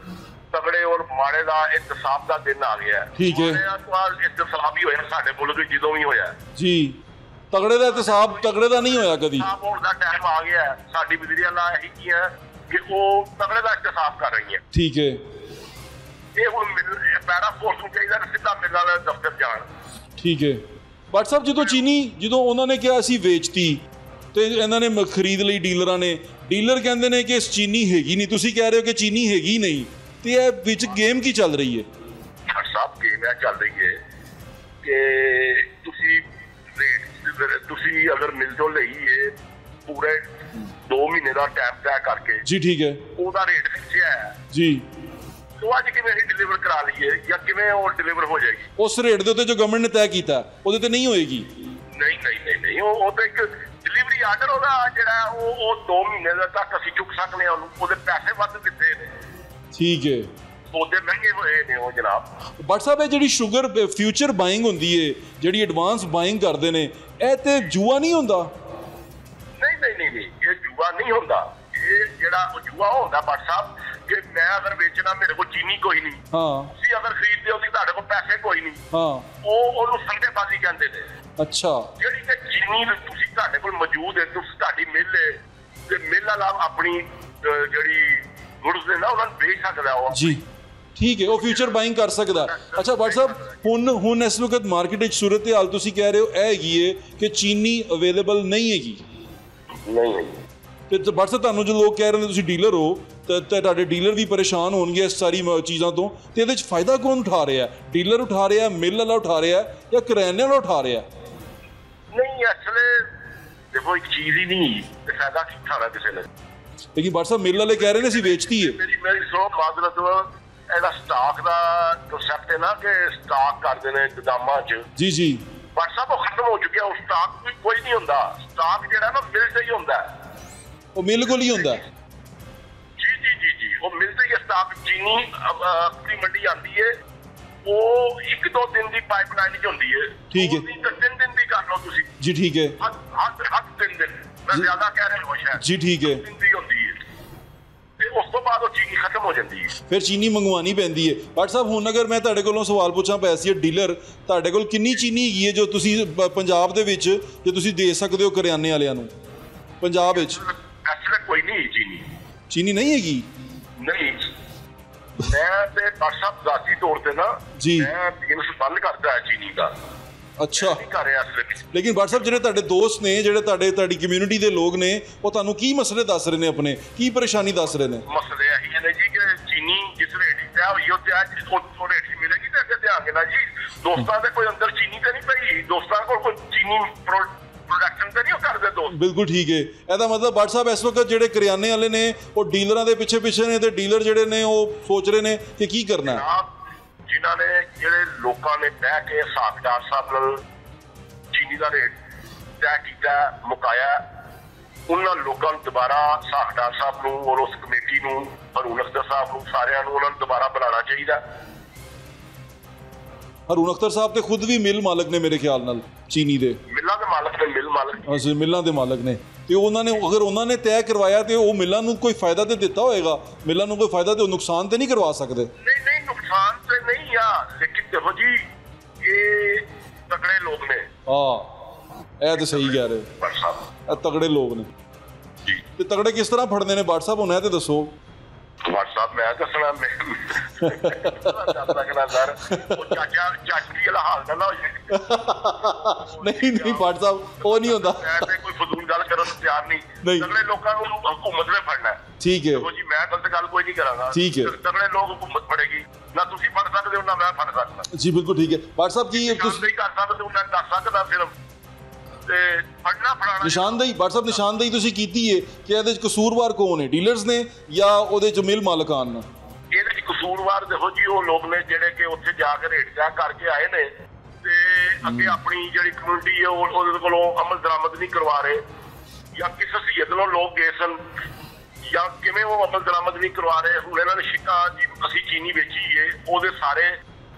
ਤਗੜੇ ਔਰ ਮਾੜੇ ਦਾ ਇੰਤਸਾਬ ਦਾ ਦਿਨ ਆ ਗਿਆ। ਠੀਕ ਹੈ। ਇੰਤਸਾਬ ਹੀ ਹੋਇਆ ਸਾਡੇ ਮੁਲਕ ਵਿੱਚ ਜਦੋਂ ਵੀ ਹੋਇਆ ਜੀ। ਤਗੜੇ ਦਾ ਇੰਤਸਾਬ ਤਗੜੇ ਦਾ ਨਹੀਂ ਹੋਇਆ ਕਦੀ। ਹੋਣ ਦਾ ਟਾਈਮ ਆ ਗਿਆ। ਸਾਡੀ ਵਜ਼ੀਰ ਅੱਲਾ ਇਹੀ ਕੀ ਹੈ ਕਿ ਉਹ ਤਗੜੇ ਦਾ ਇੰਤਸਾਬ ਕਰ ਰਹੀ ਹੈ। ਠੀਕ ਹੈ। ਇਹ ਹੁਣ ਪੈਰਾ ਫੋਰਸ ਨੂੰ ਚਾਹੀਦਾ ਸਿੱਧਾ ਮਿਲਾਂ ਦੇ ਦਫ਼ਤਰ ਜਾਣ। ਠੀਕ ਹੈ। ਭੱਟ ਸਾਹਿਬ ਜਦੋਂ ਉਹਨਾਂ ਨੇ ਕਿਹਾ ਅਸੀਂ ਵੇਚਤੀ ਤੇ ਇਹਨਾਂ ਨੇ ਖਰੀਦ ਲਈ ਡੀਲਰਾਂ ਨੇ, ਡੀਲਰ ਕਹਿੰਦੇ ਨੇ ਕਿ ਇਸ ਚੀਨੀ ਹੈਗੀ ਨਹੀਂ, ਤੁਸੀਂ ਕਹਿ ਰਹੇ ਹੋ ਕਿ ਚੀਨੀ ਹੈਗੀ ਨਹੀਂ, ਤੇ ਇਹ ਵਿੱਚ ਗੇਮ ਕੀ ਚੱਲ ਰਹੀ ਹੈ? ਭੱਟ ਸਾਹਿਬ ਗੇਮ ਇਹ ਚੱਲ ਰਹੀ ਹੈ ਕਿ ਤੁਸੀਂ ਅਗਰ ਮਿਲ ਤੋਂ ਲਈਏ ਪੂਰੇ 2 ਮਹੀਨੇ ਦਾ ਟਾਈਮ ਤੈਅ ਕਰਕੇ ਜੀ। ਠੀਕ ਹੈ। ਉਹਦਾ ਰੇਟ ਫਿਕਸਿਆ ਹੈ ਜੀ। तो ਅੱਜ ਕਿਵੇਂ ਅਸੀਂ ਡਿਲੀਵਰ ਕਰਾ ਲਈਏ ਜਾਂ ਕਿਵੇਂ ਉਹ ਡਿਲੀਵਰ ਹੋ ਜਾਏਗੀ? ਉਸ ਰੇਟ ਦੇ ਉੱਤੇ ਜੋ ਗਵਰਨਮੈਂਟ ਨੇ ਤੈਅ ਕੀਤਾ ਉਹਦੇ ਤੇ ਨਹੀਂ ਹੋਏਗੀ। ਨਹੀਂ ਉਹ ਤਾਂ ਇੱਕ ਡਿਲੀਵਰੀ ਆਰਡਰ ਉਹਦਾ ਜਿਹੜਾ ਉਹ 2 ਮਹੀਨੇ ਤੱਕ ਅਸੀਂ ਚੁੱਕ ਸਕਦੇ ਹਾਂ ਉਹਨੂੰ, ਉਹਦੇ ਪੈਸੇ ਵੱਧ ਦਿੱਤੇ ਨੇ। ਠੀਕ ਹੈ। ਉਹਦੇ ਮਹਿੰਗੇ ਹੋਏ ਨੇ ਉਹ ਜਨਾਬ। ਭੱਟ ਸਾਹਿਬ ਇਹ ਜਿਹੜੀ ਸ਼ੂਗਰ ਫਿਊਚਰ ਬਾਇੰਗ ਹੁੰਦੀ ਹੈ, ਜਿਹੜੀ ਐਡਵਾਂਸ ਬਾਇੰਗ ਕਰਦੇ ਨੇ, ਇਹ ਤੇ ਜੂਆ ਨਹੀਂ ਹੁੰਦਾ? ਨਹੀਂ ਇਹ ਜੂਆ ਨਹੀਂ ਹੁੰਦਾ। ਇਹ ਜਿਹੜਾ ਜੂਆ ਹੁੰਦਾ ਭੱਟ ਸਾਹਿਬ ਕਿ ਮੈਂ ਅਗਰ ਵੇਚਣਾ ਮੇਰੇ ਕੋਲ ਚੀਨੀ ਕੋਈ ਨਹੀਂ, ਤੁਸੀਂ ਅਗਰ ਖਰੀਦਦੇ ਹੋ ਤੁਹਾਡੇ ਕੋਲ ਪੈਸੇ ਕੋਈ ਨਹੀਂ, ਉਹਨੂੰ ਸੰਦੇਬਾਜ਼ੀ ਕਹਿੰਦੇ ਨੇ। ਅੱਛਾ। ਜਿਹੜੀ ਕਿ ਚੀਨੀ ਤੁਸੀਂ ਤੁਹਾਡੇ ਕੋਲ ਮੌਜੂਦ ਹੈ, ਤੁਸੀਂ ਤੁਹਾਡੀ ਮਿਲ ਹੈ ਤੇ ਮਿਲ ਵਾਲਾ ਆਪਣੀ ਜਿਹੜੀ ਗੁੜਸ ਨੇ ਨਾ ਉਹਨਾਂ ਨੂੰ ਵੇਚ ਸਕਦਾ ਉਹ ਜੀ। ਠੀਕ ਹੈ, ਉਹ ਫਿਊਚਰ ਬਾਇੰਗ ਕਰ ਸਕਦਾ। ਅੱਛਾ ਭੱਟ ਸਾਹਿਬ ਹੁਣ ਇਸ ਵਕਤ ਮਾਰਕੀਟ ਵਿੱਚ ਸੂਰਤ ਹਾਲ ਤੁਸੀਂ ਕਹਿ ਰਹੇ ਹੋ ਇਹ ਹੈਗੀ ਹੈ ਕਿ ਚੀਨੀ ਅਵੇਲੇਬਲ ਨਹੀਂ ਹੈਗੀ? ਨਹੀਂ। ਤੇ ਭੱਟ ਸਾਹਿਬ ਤੁਹਾਨੂੰ ਜੋ ਲੋਕ ਕਹਿ ਰਹੇ ਨੇ ਤੁਸੀਂ ਡੀਲਰ ਹੋ ਤੇ ਤੁਹਾਡੇ ਡੀਲਰ ਵੀ ਪਰੇਸ਼ਾਨ ਹੋਣਗੇ ਇਸ ਸਾਰੀ ਚੀਜ਼ਾਂ ਤੋਂ, ਤੇ ਇਹਦੇ 'ਚ ਫਾਇਦਾ ਕੌਣ ਉਠਾ ਰਿਹਾ? ਡੀਲਰ ਉਠਾ ਰਿਹਾ, ਮਿਲ ਵਾਲਾ ਉਠਾ ਰਿਹਾ ਜਾਂ ਕਰਿਆਨੇ ਵਾਲਾ ਉਠਾ ਰਿਹਾ? ਨਹੀਂ ਅਸਲੇ ਦੇਖੋ ਇੱਕ ਚੀਜ਼ ਹੀ ਨਹੀਂ ਤੇ ਫਾਇਦਾ ਕਿੱਥਾ ਹੋਣਾ ਕਿਸੇ ਨੇ। ਲੇਕਿਨ ਭੱਟ ਸਾਹਿਬ ਮਿਲ ਵਾਲੇ ਕਹਿ ਰਹੇ ਨੇ ਅਸੀਂ ਵੇਚਤੀ ਹੈ। ਮੇਰੀ ਸੋ ਮਾਜ਼ਰਤ ਇਹਦਾ ਸਟਾਕ ਦਾ ਕਨਸੈਪਟ ਹੈ ਨਾ ਕਿ ਸਟਾਕ ਕਰਦੇ ਨੇ ਗੋਦਾਮਾਂ 'ਚ। ਜੀ। ਭੱਟ ਸਾਹਿਬ ਉਹ ਖਤਮ ਹੋ ਚੁੱਕਿਆ। ਉਹ ਸਟਾਕ ਕੋਈ ਨਹੀਂ ਹੁੰਦਾ। ਸਟਾਕ ਜਿਹੜਾ ਨਾ ਮਿਲ ਤੇ ਹੀ ਹੁੰਦਾ। ਉਹ ਮਿਲ ਕੋਲ ਹੀ ਹੁੰਦਾ। ਜੀ ਉਹ ਮਿਲ ਤੇ ਹੀ ਸਟਾਕ ਚੀਨੀ ਆਪਣੀ ਮੰਡੀ ਆਉਂਦੀ ਹੈ, ਉਹ 1 2 दिन की पाइपलाइन होती है, ठीक है, 3 दिन की कर लो तुसी जी ठीक है, हद 3 दिन मैं ज्यादा कह रहा हूं शायद जी ठीक है, 3 दिन की होती है ਤੇ ਉਸ ਤੋਂ ਬਾਅਦ ਉਹ ਚੀਨੀ ਖਤਮ ਹੋ ਜਾਂਦੀ ਹੈ, ਫਿਰ ਚੀਨੀ ਮੰਗਵਾਉਣੀ ਪੈਂਦੀ ਹੈ। ਭੱਟ ਸਾਹਿਬ ਹੁਣ ਅਗਰ ਮੈਂ ਤੁਹਾਡੇ ਕੋਲੋਂ ਸਵਾਲ ਪੁੱਛਾਂ ਪੈਸੀ ਡੀਲਰ ਤੁਹਾਡੇ ਕੋਲ ਕਿੰਨੀ ਚੀਨੀ ਹੈਗੀ ਹੈ ਜੋ ਤੁਸੀਂ ਪੰਜਾਬ ਦੇ ਵਿੱਚ ਜੇ ਤੁਸੀਂ ਦੇ ਸਕਦੇ ਹੋ ਕਰਿਆਨੇ ਵਾਲਿਆਂ ਨੂੰ ਪੰਜਾਬ ਵਿੱਚ? ਐਕਚੁਅਲੀ ਕੋਈ ਨਹੀਂ ਚੀਨੀ ਨਹੀਂ ਹੈਗੀ? ਨਹੀਂ, ਮੈਂ ਤੇ ਡਾਕਟਰ ਸਾਹਿਬ ਜ਼ਾਤੀ ਤੌਰ ਤੇ ਨਾ ਜੀ ਮੈਂ ਬਿਜ਼ਨਸ ਬੰਦ ਕਰਦਾ ਹੈ ਚੀਨੀ ਦਾ। ਅੱਛਾ, ਨਹੀਂ ਕਰ ਰਿਹਾ ਅਸਲ ਵਿੱਚ। ਲੇਕਿਨ ਭੱਟ ਸਾਹਿਬ ਜਿਹੜੇ ਤੁਹਾਡੇ ਦੋਸਤ ਨੇ ਜਿਹੜੇ ਤੁਹਾਡੀ ਕਮਿਊਨਿਟੀ ਦੇ ਲੋਕ ਨੇ ਉਹ ਤੁਹਾਨੂੰ ਕੀ ਮਸਲੇ ਦੱਸ ਰਹੇ ਨੇ, ਆਪਣੇ ਕੀ ਪਰੇਸ਼ਾਨੀ ਦੱਸ ਰਹੇ ਨੇ? ਮਸਲੇ ਇਹੀ ਨੇ ਜੀ ਕਿ ਚੀਨੀ ਜਿਸ ਰੇਟ ਦੀ ਤੈਅ ਹੋਈ ਉਹ ਤੈਅ ਰੇਟ 'ਚ ਮਿਲੇਗੀ ਤੇ ਅੱਗੇ ਧਿਆਨ ਨਾ ਜੀ। ਦੋਸਤਾਂ ਦੇ ਕੋਈ ਅੰਦਰ ਚੀਨੀ ਤੇ ਨਹੀਂ ਪਈ, ਦੋਸਤਾਂ ਕੋਲ ਕੋਈ ਚੀਨੀ ਪ੍ਰੋਡਕਸ਼ਨ ਤੇ ਨਹੀਂ ਉਹ ਕਰਦੇ ਦੋਸਤ। ਬਿਲਕੁਲ ਠੀਕ ਹੈ। ਇਹਦਾ ਮਤਲਬ ਭੱਟ ਸਾਹਿਬ ਇਸ ਵਕਤ ਜਿਹੜੇ ਕਰਿਆਨੇ ਵਾਲੇ ਨੇ ਉਹ ਡੀਲਰਾਂ ਦੇ ਪਿੱਛੇ ਨੇ ਤੇ ਡੀਲਰ ਜਿਹੜੇ ਨੇ ਉਹ ਸੋਚ ਰਹੇ ਨੇ ਕਿ ਕੀ ਕਰਨਾ ਹੈ। ਜਿਨ੍ਹਾਂ ਨੇ ਜਿਹੜੇ ਲੋਕਾਂ ਨੇ ਬਹਿ ਕੇ ਹਿਸਾਬਦਾਰ ਸਾਹਿਬ ਨਾਲ ਚੀਨੀ ਦਾ ਰੇਟ ਤੈਅ ਕੀਤਾ ਮੁਕਾਇਆ, ਉਹਨਾਂ ਲੋਕਾਂ ਨੂੰ ਦੁਬਾਰਾ ਹਿਸਾਬਦਾਰ ਸਾਹਿਬ ਨੂੰ ਔਰ ਉਸ ਕਮੇਟੀ ਨੂੰ ਹਰੂਨ ਅਖਤਰ ਸਾਹਿਬ ਨੂੰ ਸਾਰਿਆਂ ਨੂੰ ਉਹਨਾਂ ਨੂੰ ਦੁਬਾਰਾ ਬੁਲਾਉਣਾ ਚਾਹੀਦਾ। ਹਰੂਨ ਅਖਤਰ ਸਾਹਿਬ ਤੇ ਖੁਦ ਵੀ ਮਿਲ ਮਾਲਕ ਨੇ ਮੇਰੇ ਖਿਆਲ ਨਾਲ ਚੀਨੀ ਦੇ। ਮਿੱਲਾਂ ਦੇ ਮਾਲਕ ਨੇ, ਮਿਲ ਮਾਲਕ। ਅੱਛਾ, ਮਿੱਲਾਂ ਦੇ ਮਾਲਕ ਨੇ ਤੇ ਉਹਨਾਂ ਨੇ ਅਗਰ ਉਹਨਾਂ ਨੇ ਤੈਅ ਕਰਵਾਇਆ ਤੇ ਉਹ ਮਿੱਲਾਂ ਨੂੰ ਕੋਈ ਫਾਇਦਾ ਤੇ ਦਿੱਤਾ ਹੋਏਗਾ? ਮਿੱਲਾਂ ਨੂੰ ਕੋਈ ਫਾਇਦਾ ਤੇ ਨੁਕਸਾਨ ਤੇ ਨਹੀਂ ਕਰਵਾ ਸਕਦੇ? ਨਹੀਂ ਨਹੀਂ, ਨੁਕਸਾਨ ਤੇ ਨਹੀਂ ਆ, ਲੇਕਿਨ ਦੇਖੋ ਜੀ ਇਹ ਤਕੜੇ ਲੋਕ ਨੇ। ਹਾਂ, ਇਹ ਤਾਂ ਸਹੀ ਕਹਿ ਰਹੇ ਹੋ, ਇਹ ਤਗੜੇ ਲੋਕ ਨੇ ਜੀ। ਤੇ ਤਗੜੇ ਕਿਸ ਤਰ੍ਹਾਂ ਫੜਦੇ ਨੇ ਭੱਟ ਸਾਹਿਬ? ਹੁਣ ਇਹ ਤੇ ਦੱਸੋ। WhatsApp ਮੈਂ ਦੱਸਣਾ ਲੱਗਣਾ ਸਰ, ਉਹ ਚਾਚੀ ਵਾਲਾ ਹਾਲ ਨਾ ਹੋ ਜਾਏ। ਨਹੀਂ ਭੱਟ ਸਾਹਿਬ ਉਹ ਨਹੀਂ ਹੁੰਦਾ। ਮੈਂ ਤੇ ਕੋਈ ਫਜ਼ੂਲ ਗੱਲ ਕਰਨ ਨੂੰ ਤਿਆਰ ਨਹੀਂ। ਤਗੜੇ ਲੋਕਾਂ ਨੂੰ ਹਕੂਮਤ ਨੇ ਫੜਨਾ। ਠੀਕ ਹੈ ਦੇਖੋ ਜੀ, ਮੈਂ ਗਲਤ ਗੱਲ ਕੋਈ ਨਹੀਂ ਕਰਾਂਗਾ। ਠੀਕ ਹੈ, ਤਗੜੇ ਲੋਕ ਹਕੂਮਤ ਫੜੇਗੀ, ਨਾ ਤੁਸੀਂ ਫੜ ਸਕਦੇ ਹੋ ਨਾ ਮੈਂ ਫੜ ਸਕਦਾ ਜੀ। ਬਿਲਕੁਲ ਠੀਕ ਹੈ ਭੱਟ ਸਾਹਿਬ। ਕੀ ਤੁਸੀਂ ਕਰ ਸਕਦੇ ਹੋ, ਮੈਂ ਦੱਸ ਸਕਦਾ ਸਿਰਫ ਤੇ ਫੜਨਾ ਫੜਾਣਾ। ਨਿਸ਼ਾਨਦੇਹੀ ਭੱਟ ਸਾਹਿਬ, ਨਿਸ਼ਾਨਦੇਹੀ ਤੁਸੀਂ ਕੀਤੀ ਹੈ ਕਿ ਇਹਦੇ ਚ ਕਸੂਰਵਾਰ ਕੌਣ ਹੈ? ਡੀਲਰਸ ਨੇ ਜਾਂ ਉਹਦੇ ਚ ਮਿਲ ਮਾਲਕਾਨ ਨੇ? ਇਹਦੇ ਚ ਕਸੂਰਵਾਰ ਦੇਖੋ ਜੀ ਉਹ ਲੋਕ ਨੇ ਜਿਹੜੇ ਕਿ ਉੱਥੇ ਜਾ ਕੇ ਰੇਟ ਤੈਅ ਕਰਕੇ ਆਏ ਨੇ ਤੇ ਅੱਗੇ ਆਪਣੀ ਜਿਹੜੀ ਕਮਿਊਨਿਟੀ ਹੈ ਉਹਦੇ ਕੋਲੋਂ ਅਮਲ ਦਰਾਮਦ ਨਹੀਂ ਕਰਵਾ ਰਹੇ, ਜਾਂ ਕਿਸੇ ਸਹੀਅਤ ਨੂੰ ਲੋਕ ਗਏ ਸਨ, ਜਾਂ ਕਿਵੇਂ ਉਹ ਅਮਲ ਦਰਾਮਦ ਨਹੀਂ ਕਰਵਾ ਰਹੇ। ਹੁਣ ਇਹਨਾਂ ਨੇ ਸ਼ਿਕਾ ਜੀ ਅਸੀਂ ਚੀਨੀ ਵੇਚੀ ਹੈ, ਉਹਦੇ ਸਾਰੇ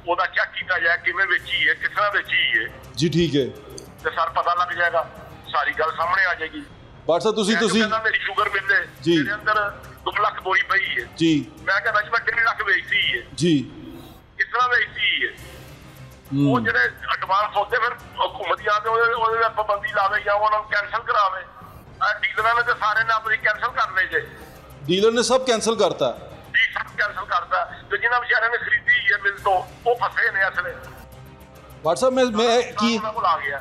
ਉਹਦਾ ਚੈੱਕ ਕੀਤਾ ਜਾਏ ਕਿਵੇਂ ਵੇਚੀ ਹੈ, ਕਿਸ ਤਰ੍ਹਾਂ ਵੇਚੀ ਹੈ ਜੀ। ਠੀਕ ਹੈ, ਤੇ ਸਰ ਪਤਾ ਲੱਗ ਜਾਏਗਾ, ਸਾਰੀ ਗੱਲ ਸਾਹਮਣੇ ਆ ਜਾਏਗੀ। ਭੱਟ ਸਾਹਿਬ ਤੁਸੀਂ ਮੇਰੀ ਸ਼ੂਗਰ ਮਿਲਦੇ ਮੇਰੇ ਅੰਦਰ 2 ਲੱਖ ਬੋਰੀ ਪਈ ਹੈ ਜੀ, ਮੈਂ ਕਹਿੰਦਾ ਜੀ ਮੈਂ 1.5 ਲੱਖ ਵੇਚਦੀ ਹੈ ਜੀ। ਕਿਸ ਤਰ੍ਹਾਂ ਵੇਚਦੀ ਹੈ? ਉਹ ਜਿਹੜੇ ਐਡਵਾਂਸ ਹੁੰਦੇ ਫਿਰ ਹਕੂਮਤੀਆਂ ਤੇ ਉਹਦੇ ਪਾਬੰਦੀ ਲਾਵੇ ਜਾਂ ਉਹਨਾਂ ਨੂੰ ਕੈਂਸਲ ਕਰਾਵੇ। ਡੀਲਰਾਂ ਨੇ ਤੇ ਸਾਰੇ ਨੇ ਆਪਣੀ ਕੈਂਸਲ ਕਰ ਲਏ ਜੇ। ਡੀਲਰ ਨੇ ਸਭ ਕੈਂਸਲ ਕਰਤਾ ਜੀ, ਸਭ ਕੈਂਸਲ ਕਰਤਾ। ਤੇ ਜਿਨ੍ਹਾਂ ਵਿਚਾਰਿਆਂ ਨੇ ਖਰੀਦੀ ਹੈ ਮਿਲ ਤੋਂ ਉਹ ਫਸੇ ਨੇ ਅਸਲੇ। ਭੱਟ ਸਾਹਿਬ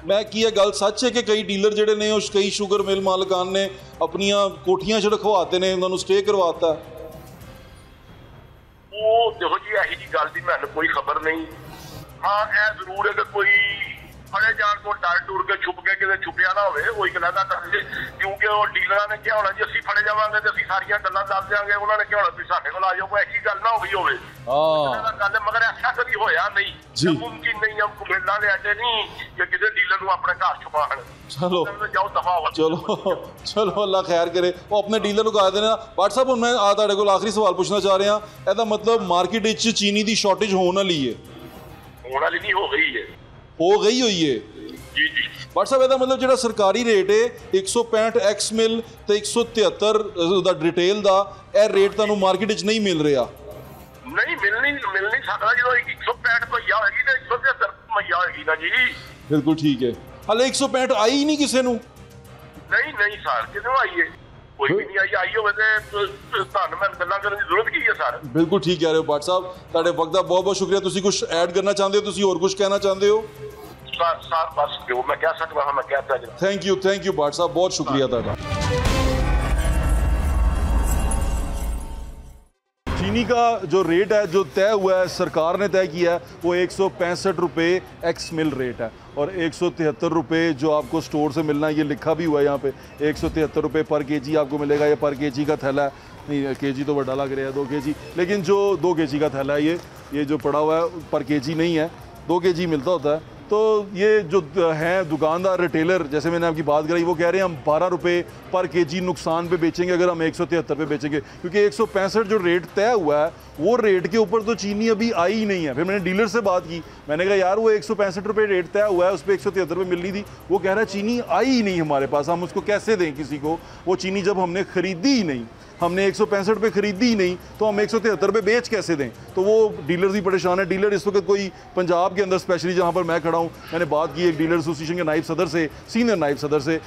ਮੈਂ ਕੀ ਇਹ ਗੱਲ ਸੱਚ ਹੈ ਕਿ ਕਈ ਡੀਲਰ ਜਿਹੜੇ ਨੇ ਉਹ ਕਈ ਸ਼ੂਗਰ ਮਿਲ ਮਾਲਕਾਨ ਨੇ ਆਪਣੀਆਂ ਕੋਠੀਆਂ 'ਚ ਰਖਵਾਤੇ ਨੇ, ਉਹਨਾਂ ਨੂੰ ਸਟੇ ਕਰਵਾਤਾ? ਉਹ ਦੇਖੋ ਜੀ ਇਹੀ ਜੀ ਗੱਲ ਦੀ ਮੈਨੂੰ ਕੋਈ ਖਬਰ ਨਹੀਂ। ਹਾਂ, ਇਹ ਜ਼ਰੂਰ ਹੈ ਕਿ ਕੋਈ ਫੜੇ ਜਾਣ ਤੋਂ ਡਰ ਟੁਰ ਕੇ ਛੁਪ ਕੇ ਕਿਤੇ ਛੁਪਿਆ ਨਾ ਹੋਵੇ, ਉਹ ਇੱਕ ਲੈਦਾ ਕਰ, ਕਿਉਂਕਿ ਉਹ ਡੀਲਰਾਂ ਨੇ ਕਿਹਾ ਹੋਣਾ ਜੀ ਅਸੀਂ ਫੜੇ ਜਾਵਾਂਗੇ ਤੇ ਅਸੀਂ ਸਾਰੀਆਂ ਗੱਲਾਂ ਦੱਸ ਦਿਆਂਗੇ। ਉਹਨਾਂ ਨੇ ਕਿਹਾ ਹੋਣਾ ਤੁਸੀਂ ਸਾਡੇ ਕੋਲ ਆ ਜਾਓ, ਕੋਈ ਐਸੀ ਗੱਲ ਨਾ ਹੋਈ ਹੋਵੇ। ਗੱਲ ਮਗਰ ਐਸਾ ਕਦੀ ਹੋਇਆ ਨਹੀਂ, ਮੁਮਕਿਨ ਨਹੀਂ। ਮਿਲਣਾ ਦੇ ਅੱਡੇ ਨਹੀਂ ਕਿ ਕਿਸੇ ਡੀਲਰ ਨੂੰ ਆਪਣੇ ਘਰ ਛੁਪਾਉਣ। ਚਲੋ ਜਾਓ ਦਫਾ ਹੋ। ਚਲੋ ਅੱਲਾ ਖੈਰ ਕਰੇ, ਉਹ ਆਪਣੇ ਡੀਲਰ ਨੂੰ ਕਹਾ ਦੇਣਾ। ਭੱਟ ਸਾਹਿਬ ਹੁਣ ਮੈਂ ਤੁਹਾਡੇ ਕੋਲ ਆਖਰੀ ਸਵਾਲ ਪੁੱਛਣਾ ਚਾਹ ਰਿਹਾ। ਇਹਦਾ ਮਤਲਬ ਮਾਰਕੀਟ ਵਿੱਚ ਚੀਨੀ ਦੀ ਸ਼ਾਰਟੇਜ ਹੋਣ ਵਾਲੀ ਹੈ? ਹੋਣ ਵਾਲੀ ਨਹੀਂ, ਹੋ ਗਈ ਹੈ। ਹੋ ਗਈ ਹੋਈ ਹੈ ਜੀ ਜੀ। ਭੱਟ ਸਾਹਿਬ ਇਹਦਾ ਮਤਲਬ ਜਿਹੜਾ ਸਰਕਾਰੀ ਰੇਟ ਹੈ 165 ਐਕਸ ਮਿਲ ਤੇ 173 ਦਾ ਡਿਟੇਲ ਦਾ, ਇਹ ਰੇਟ ਤੁਹਾਨੂੰ ਮਾਰਕੀਟ ਵਿੱਚ ਨਹੀਂ ਮਿਲ ਰਿਹਾ? ਨਹੀਂ ਮਿਲ ਨਹੀਂ ਸਕਦਾ। ਜਦੋਂ 165 ਮਈਆ ਹੋਏਗੀ ਤੇ 173 ਮਈਆ ਹੋਏਗੀ ਨਾ ਜੀ। ਬਿਲਕੁਲ ਠੀਕ ਹੈ। ਹਾਲੇ 165 ਆਈ ਨਹੀਂ ਕਿਸੇ ਨੂੰ? ਨਹੀਂ ਸਰ, ਕਿਦੋਂ ਆਈ ਹੈ? ਕੋਈ ਵੀ ਨਹੀਂ ਆਈ ਹੋਵੇ ਤੇ ਤੁਹਾਨੂੰ ਮੈਂ ਗੱਲਾਂ ਕਰਨ ਦੀ ਜ਼ਰੂਰਤ ਕੀ ਹੈ ਸਰ? ਬਿਲਕੁਲ ਠੀਕ ਕਹਿ ਰਹੇ ਹੋ ਭੱਟ ਸਾਹਿਬ, ਤੁਹਾਡੇ ਵਕਤ ਦਾ ਬਹੁਤ ਬਹੁਤ ਸ਼ੁਕਰੀਆ। ਤੁਸੀਂ ਕੁਝ ਐਡ ਕਰਨਾ ਚਾਹੁੰਦੇ ਹੋ? ਤੁਸੀਂ ਹੋਰ ਕੁਝ ਕਹਿਣਾ ਚਾਹੁੰਦੇ ਹੋ? ਸਰ ਬਸ ਜੋ ਮੈਂ ਕਹਿ ਸਕਦਾ ਹਾਂ ਮੈਂ ਕਹਿਤਾ ਜੀ। ਥੈਂਕ ਯੂ ਭੱਟ ਸਾਹਿਬ, ਬਹੁਤ ਸ਼ੁਕਰੀਆ ਤੁਹਾਡਾ। चीनी का जो रेट है जो तय हुआ है, सरकार ने तय किया है, वो 165 रुपये एक्स मिल रेट है और 173 रुपये जो आपको स्टोर से मिलना है, ये लिखा भी हुआ है यहाँ पे 173 रुपये पर केजी आपको मिलेगा। ये पर केजी का थैला है, नहीं केजी तो बड़ा लग रहा है 2 केजी, लेकिन जो 2 केजी का थैला है ये जो पड़ा हुआ है पर केजी नहीं है, 2 केजी मिलता होता है। तो ये जो हैं दुकानदार रिटेलर, जैसे मैंने आपकी बात कराई, वो कह रहे हैं हम 12 रुपये पर केजी नुकसान पे बेचेंगे अगर हम 173 पे बेचेंगे, क्योंकि 165 जो रेट तय हुआ है वो रेट के ऊपर तो चीनी अभी आई ही नहीं है। फिर मैंने डीलर से बात की, मैंने कहा यार वो 165 रुपये रेट तय हुआ है, उस पर 173 रुपये मिलनी थी, वो कह रहा है चीनी आई ही नहीं हमारे पास, हम उसको कैसे दें किसी को वो चीनी जब हमने खरीदी ही नहीं, हमने 165 रुपये खरीदी ही नहीं, तो हम 173 रुपये बेच कैसे दें। तो वो डीलर्स ही परेशान है। डीलर इस वक्त कोई पंजाब के अंदर स्पेशली जहाँ पर मैं खड़ा हूँ, मैंने बात की एक डीलर एसोसिएशन के नायब सदर से, सीनियर नायब सदर से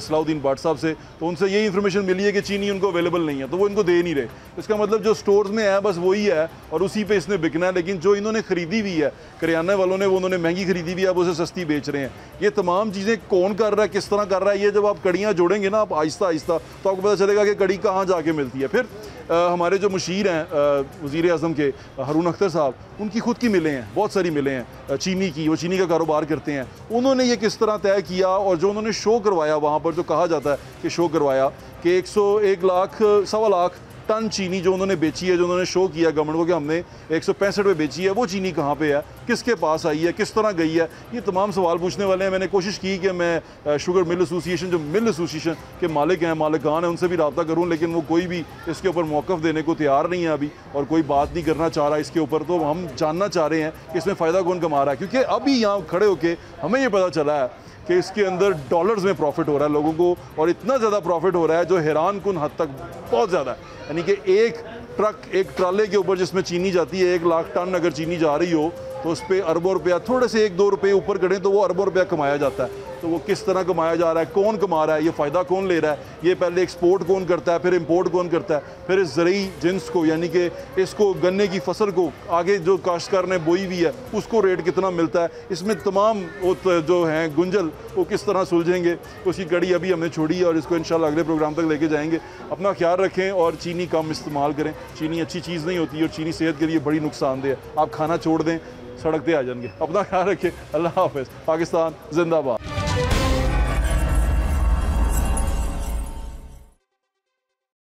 सलाउद्दीन भट्ट साहब से, तो उनसे यही इन्फॉर्मेशन मिली है कि चीनी उनको अवेलेबल नहीं है, तो वो इनको दे नहीं रहे। इसका मतलब जो स्टोर्स में है बस वही है और उसी पे इसने बिकना है, लेकिन जो इन्होंने खरीदी हुई है करियाना वालों ने, वो उन्होंने महंगी खरीदी हुई है, अब उसे सस्ती बेच रहे हैं। ये तमाम चीज़ें कौन कर रहा है, किस तरह कर रहा है, ये जब आप कड़ियाँ जोड़ेंगे ना आप आहिस्ता आहिस्ता, तो आपको पता चलेगा कि कड़ी कहाँ जाके मिलती है। फिर हमारे जो मुशीर हैं वज़ीर आज़म के हारून अख्तर साहब, उनकी खुद की मिलें हैं, बहुत सारी मिलें हैं चीनी की, वो चीनी का कारोबार करते हैं। उन्होंने ये किस तरह तय किया और जो उन्होंने शो करवाया वहाँ पर, जो कहा जाता है कि शो करवाया कि 1 लाख 1.25 लाख टन चीनी जो उन्होंने बेची है, जो उन्होंने शो किया गवर्नमेंट को कि हमने 165 रुपये बेची है, वो चीनी कहाँ पे है, किसके पास आई है, किस तरह गई है, ये तमाम सवाल पूछने वाले हैं। मैंने कोशिश की कि मैं शुगर मिल एसोसिएशन, जो मिल एसोसिएशन के मालिक हैं, मालिकान हैं, उनसे भी रब्ता करूँ, लेकिन वो कोई भी इसके ऊपर मौक़िफ़ देने को तैयार नहीं है अभी और कोई बात नहीं करना चाह रहा इसके ऊपर। तो हम जानना चाह रहे हैं कि इसमें फ़ायदा कौन कमा रहा है, क्योंकि अभी यहाँ खड़े होकर हमें ये पता चला है कि इसके अंदर डॉलर्स में प्रॉफिट हो रहा है लोगों को, और इतना ज़्यादा प्रॉफिट हो रहा है जो हैरान कुन हद तक बहुत ज़्यादा है। यानी कि एक ट्रक, एक ट्राले के ऊपर जिसमें चीनी जाती है, 1 लाख टन अगर चीनी जा रही हो तो उस पर अरबों रुपया, थोड़े से 1-2 रुपये ऊपर करें तो वो अरबों रुपया कमाया जाता है। तो वो किस तरह कमाया जा रहा है, कौन कमा रहा है, ये फ़ायदा कौन ले रहा है, ये पहले एक्सपोर्ट कौन करता है, फिर इंपोर्ट कौन करता है, फिर इस ज़रूरी जिन्स को, यानी कि इसको गन्ने की फसल को आगे जो काश्तकार ने बोई हुई है उसको रेट कितना मिलता है, इसमें तमाम वो जो हैं गुंजल वो किस तरह सुलझेंगे, उसकी कड़ी अभी हमने छोड़ी है और इसको इंशाल्लाह अगले प्रोग्राम तक लेके जाएंगे। अपना ख्याल रखें और चीनी कम इस्तेमाल करें। चीनी अच्छी चीज़ नहीं होती और चीनी सेहत के लिए बड़ी नुकसानदेह है। आप खाना छोड़ दें, सड़क पे आ जाएंगे। अपना ख्याल रखें। अल्लाह हाफ़िज़। पाकिस्तान जिंदाबाद।